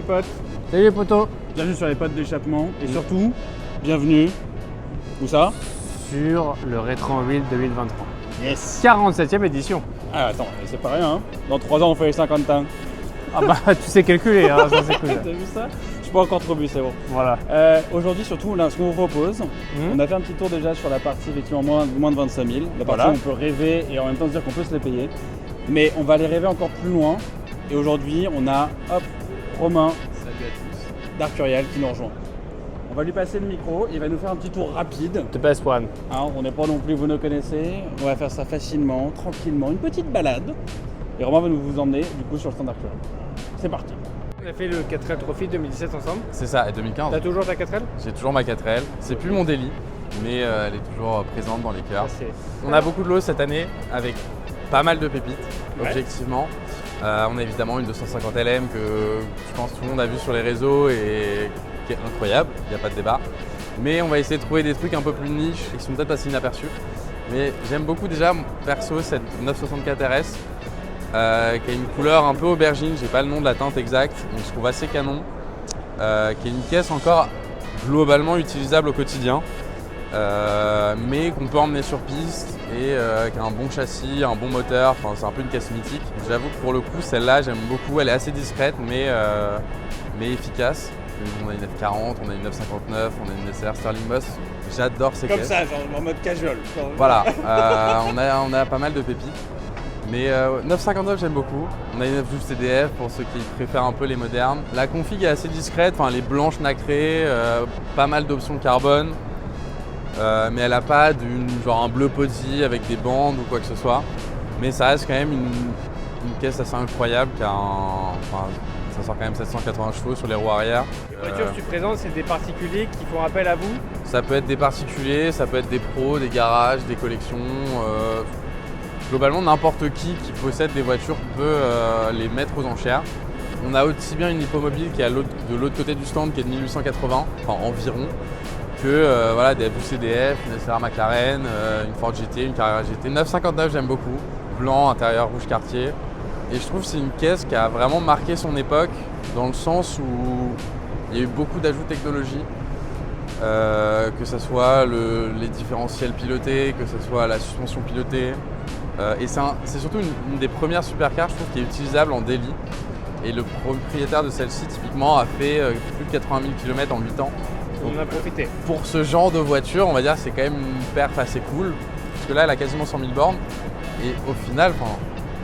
potes. Salut les potos. Bienvenue sur les potes d'échappement et surtout, bienvenue. Où ça? Sur le Rétromobile 2023. Yes. 47e édition. Ah attends, c'est pas rien hein. Dans 3 ans on fait les 50 ans. Ah bah tu sais calculer, hein, ça c'est cool. T'as vu ça? Je suis pas encore trop bu, c'est bon. Voilà. Aujourd'hui surtout, là, ce qu'on vous propose, on a fait un petit tour déjà sur la partie effectivement moins de 25 000. La partie où on peut rêver et en même temps se dire qu'on peut se les payer. Mais on va aller rêver encore plus loin. Et aujourd'hui on a, hop, Romain d'Arcurial qui nous rejoint. On va lui passer le micro, il va nous faire un petit tour rapide. The best one. Hein, on n'est pas non plus, vous nous connaissez. On va faire ça facilement, tranquillement, une petite balade. Et Romain va nous vous emmener du coup sur le stand d'Arcurial. C'est parti. On a fait le 4L Trophy 2017 ensemble. C'est ça, et 2015. T'as toujours ta 4L? J'ai toujours ma 4L. C'est plus mon délit, mais elle est toujours présente dans les cœurs. Ça, On a beaucoup de lots cette année avec pas mal de pépites, Ouais. objectivement. On a évidemment une 250 LM que je pense que tout le monde a vu sur les réseaux et qui est incroyable, il n'y a pas de débat. Mais on va essayer de trouver des trucs un peu plus niche et qui sont peut-être passés inaperçus. Mais j'aime beaucoup déjà, perso, cette 964 RS qui a une couleur un peu aubergine, j'ai pas le nom de la teinte exacte, mais je trouve assez canon. Qui est une caisse encore globalement utilisable au quotidien, mais qu'on peut emmener sur piste et qui a un bon châssis, un bon moteur, enfin, c'est un peu une caisse mythique. J'avoue que pour le coup celle-là j'aime beaucoup, elle est assez discrète mais efficace. On a une F40, on a une 959, on a une SR Sterling Moss, j'adore ces Comme caisses. ça, genre en mode casual. Voilà, on a pas mal de pépites. Mais 959 j'aime beaucoup. On a une 912 CDF pour ceux qui préfèrent un peu les modernes. La config est assez discrète, enfin elle est blanche nacrée, pas mal d'options carbone. Mais elle n'a pas genre un bleu Pozzi avec des bandes ou quoi que ce soit. Mais ça reste quand même une caisse assez incroyable qui a ça sort quand même 780 chevaux sur les roues arrière. Les voitures que tu présentes, c'est des particuliers qui font appel à vous? Ça peut être des particuliers, ça peut être des pros, des garages, des collections. Globalement, n'importe qui possède des voitures peut les mettre aux enchères. On a aussi bien une hippomobile qui est de l'autre côté du stand, qui est de 1880, enfin environ, que voilà, des CDF, une SR McLaren, une Ford GT, une Carrera GT. 959 j'aime beaucoup, blanc, intérieur rouge quartier. Et je trouve que c'est une caisse qui a vraiment marqué son époque, dans le sens où il y a eu beaucoup d'ajouts de technologie. Que ce soit les différentiels pilotés, que ce soit la suspension pilotée. Et c'est surtout une des premières supercars, je trouve, qui est utilisable en daily. Et le propriétaire de celle-ci, typiquement, a fait plus de 80 000 km en 8 ans. On en a profité. Pour ce genre de voiture, on va dire que c'est quand même une perf assez cool. Parce que là, elle a quasiment 100 000 bornes. Et au final,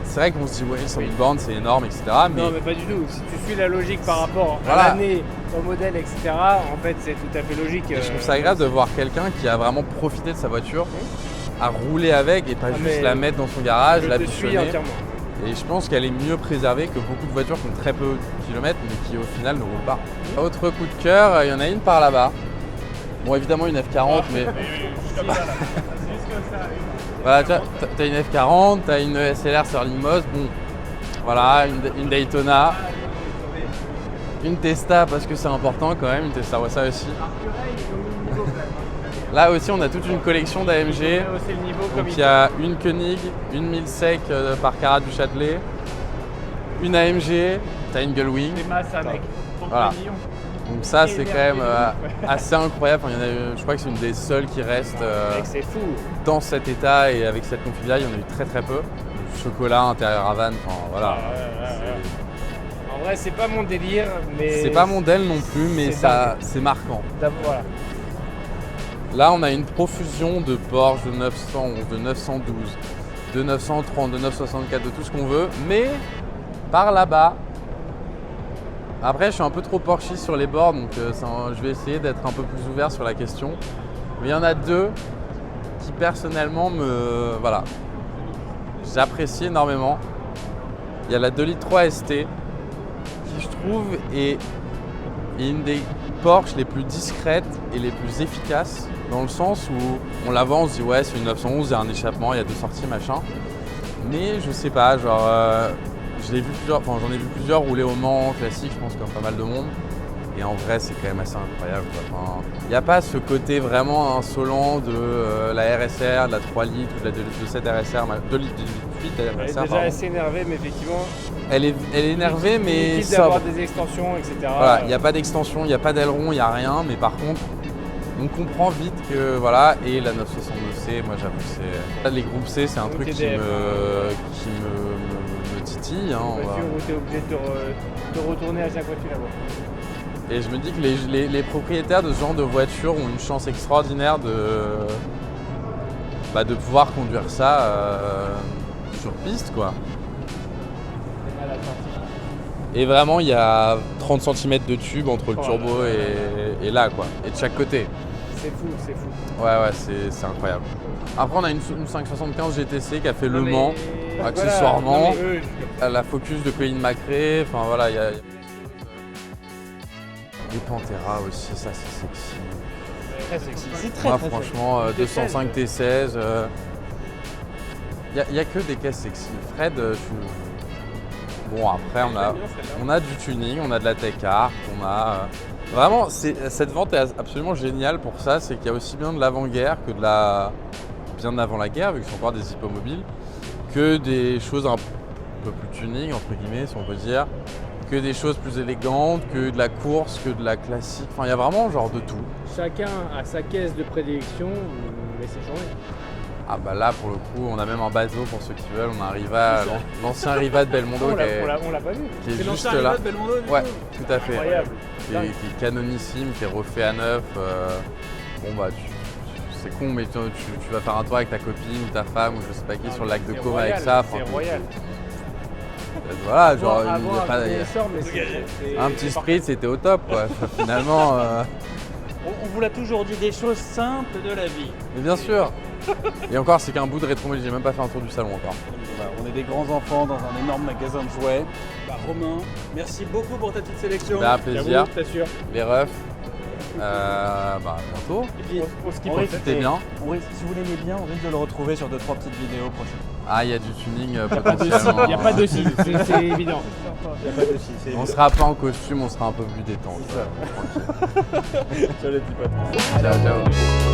c'est vrai qu'on se dit, ouais, 100 000 bornes, c'est énorme, etc. Non, mais pas du tout. Si tu suis la logique par rapport Voilà. à l'année, au modèle, etc., en fait, c'est tout à fait logique. Et je trouve ça agréable de voir quelqu'un qui a vraiment profité de sa voiture, à rouler avec et pas juste la mettre dans son garage, la Je te suis bichonner. entièrement. Et je pense qu'elle est mieux préservée que beaucoup de voitures qui ont très peu de kilomètres mais qui au final ne roulent pas. Autre coup de cœur, il y en a une par là-bas. Bon, évidemment une F40, mais voilà, t'as une F40, t'as une SLR Sterling Moss, bon, voilà, une Daytona, une Testa parce que c'est important quand même, une Testa Rossa aussi. Là aussi, on a toute une collection d'AMG. C'est le niveau comme Donc il y a une Koenig, une 1000 par Carat du Châtelet, une AMG, t'as une Gullwing. des masses, mec. Voilà. Donc ça c'est quand même assez incroyable. Enfin, je crois que c'est une des seules qui reste Mec, c'est fou. dans cet état et avec cette config-là, il y en a eu très très peu. Chocolat, intérieur Havane, enfin voilà. En vrai, c'est pas mon délire, mais. C'est pas mon modèle non plus, mais c'est ça c'est marquant. Voilà. Là, on a une profusion de Porsche, de 911, de 912, de 930, de 964, de tout ce qu'on veut, mais par là-bas. Après, je suis un peu trop porchiste sur les bords, donc je vais essayer d'être un peu plus ouvert sur la question. Mais il y en a deux qui personnellement j'apprécie énormément. Il y a la 2 litres 3 ST, qui je trouve est une des Porsche les plus discrètes et les plus efficaces, dans le sens où on la voit, on se dit ouais c'est une 911, il y a un échappement, il y a 2 sorties, machin. Mais je sais pas, genre j'en ai vu plusieurs rouler au Mans classique, je pense comme pas mal de monde. Et en vrai, c'est quand même assez incroyable. Il n'y a pas ce côté vraiment insolent de la RSR, de la 3 litres ou de cette RSR, 2 litres, 8 RSR. Elle est déjà assez énervée, mais effectivement. Elle est énervée, mais inutile d'avoir des extensions, etc. Voilà, il n'y a pas d'extension, il n'y a pas d'aileron, il n'y a rien, mais par contre, on comprend vite que voilà. Et la 962C, moi j'avoue, c'est les groupes C, c'est un truc qui me titille. Hein, une voiture où tu es obligé de retourner à chaque fois que tu la vois. Et je me dis que les propriétaires de ce genre de voiture ont une chance extraordinaire de pouvoir conduire ça sur piste, quoi. Et vraiment, il y a 30 cm de tube entre le turbo et là, quoi. Et de chaque côté. C'est fou, c'est fou. Ouais, c'est incroyable. Après, on a une 575 GTC qui a fait Le Mans, accessoirement. La Focus de Colin McRae, enfin voilà, il y a... Les Pantera aussi, ça c'est sexy. Très sexy. C'est très, Moi, très franchement, 205 T16. Il n'y a que des caisses sexy. Fred, bon, après, on a du tuning, on a de la tech art, on a. Vraiment, cette vente est absolument géniale pour ça. C'est qu'il y a aussi bien de l'avant-guerre que de la. Bien avant la guerre, vu que c'est encore des hippomobiles, que des choses un peu plus tuning, entre guillemets, si on peut dire. Que des choses plus élégantes, que de la course, que de la classique. Enfin, il y a vraiment genre de tout. Chacun a sa caisse de prédilection, mais c'est changé. Ah bah là, pour le coup, on a même un bateau pour ceux qui veulent. On a un Riva, l'ancien Riva de Belmondo On l'a pas vu. qui est C'est juste l'ancien là. Riva de Belmondo, du Ouais, coup. tout à fait. Incroyable. Qui est canonissime, qui est refait à neuf. Bon bah, c'est con, mais tu vas faire un tour avec ta copine ou ta femme ou je sais pas qui sur le lac de Caume avec ça. Enfin, C'est royal. Voilà, genre, il y a pas, un petit sprint, c'était au top, quoi. Finalement. On vous l'a toujours dit, des choses simples de la vie. Mais bien sûr. Et encore, c'est qu'un bout de rétro-mobile, j'ai même pas fait un tour du salon encore. Voilà, on est des grands enfants dans un énorme magasin de jouets. Bah, Romain, merci beaucoup pour ta petite sélection. Bah, un plaisir. Je t'assure. Les refs. Bah, à bientôt. Et puis, Profitez bien. Si vous l'aimez bien, on risque de le retrouver sur 2-3 petites vidéos prochaines. Ah, il y a du tuning potentiellement. Il n'y a pas de si, c'est évident. Il n'y a pas de si, On sera pas en costume, on sera un peu plus détendu. Ciao les petits potes. Ciao, ciao.